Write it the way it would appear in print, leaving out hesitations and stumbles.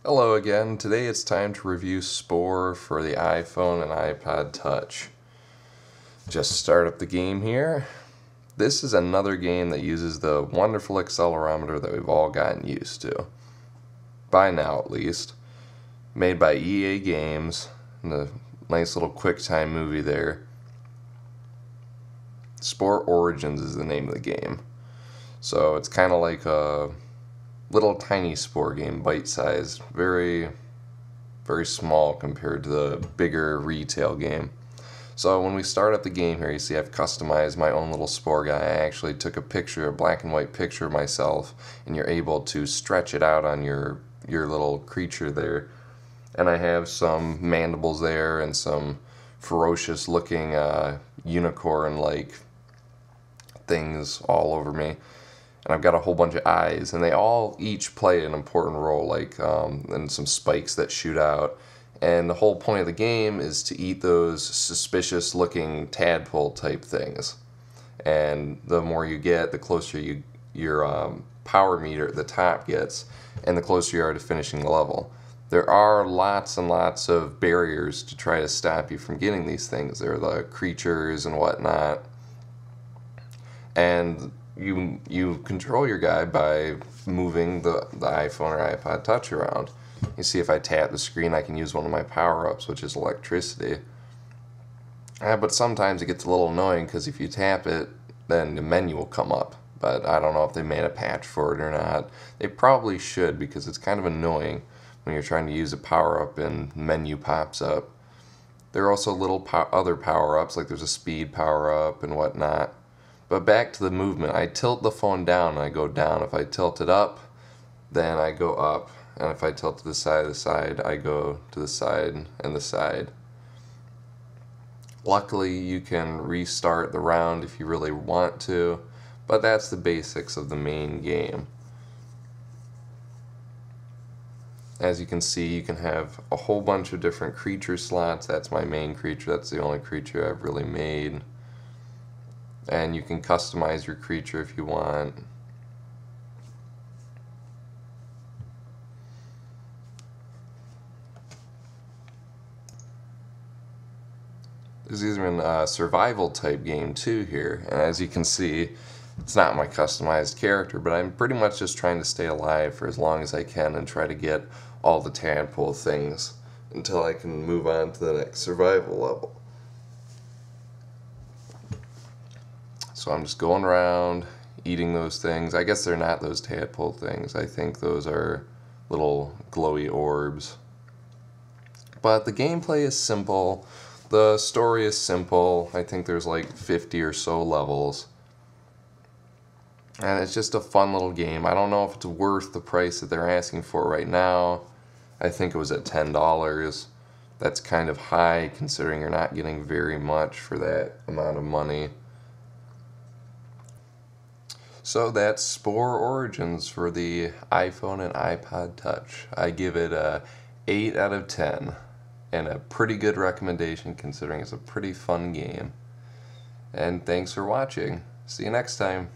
Hello again. Today it's time to review Spore for the iPhone and iPod Touch. Just start up the game here. This is another game that uses the wonderful accelerometer that we've all gotten used to. By now at least. Made by EA Games. And a nice little QuickTime movie there. Spore Origins is the name of the game. So it's kind of like a little tiny Spore game, bite-sized, very small compared to the bigger retail game. So when we start up the game here, you see I've customized my own little Spore guy. I actually took a picture, a black and white picture of myself, and you're able to stretch it out on your little creature there. And I have some mandibles there and some ferocious looking unicorn-like things all over me. And I've got a whole bunch of eyes, and they all each play an important role, like and some spikes that shoot out. And the whole point of the game is to eat those suspicious looking tadpole type things. And the more you get, the closer your power meter at the top gets, and the closer you are to finishing the level. There are lots and lots of barriers to try to stop you from getting these things. There are the creatures and whatnot. And you control your guy by moving the iPhone or iPod Touch around. You see if I tap the screen I can use one of my power-ups, which is electricity. But sometimes it gets a little annoying because if you tap it, then the menu will come up. But I don't know if they made a patch for it or not. They probably should, because it's kind of annoying when you're trying to use a power-up and menu pops up. There are also little other power-ups, like there's a speed power-up and whatnot. But back to the movement, I tilt the phone down and I go down. If I tilt it up, then I go up. And if I tilt to the side, I go to the side and the side. Luckily, you can restart the round if you really want to, but that's the basics of the main game. As you can see, you can have a whole bunch of different creature slots. That's my main creature. That's the only creature I've really made. And you can customize your creature if you want. There's even a survival type game too here, and as you can see, it's not my customized character, but I'm pretty much just trying to stay alive for as long as I can and try to get all the tadpole things until I can move on to the next survival level. So I'm just going around eating those things. I guess they're not those tadpole things. I think those are little glowy orbs. But the gameplay is simple. The story is simple. I think there's like 50 or so levels. And it's just a fun little game. I don't know if it's worth the price that they're asking for right now. I think it was at $10. That's kind of high considering you're not getting very much for that amount of money. So that's Spore Origins for the iPhone and iPod Touch. I give it a 8 out of 10. And a pretty good recommendation considering it's a pretty fun game. And thanks for watching. See you next time.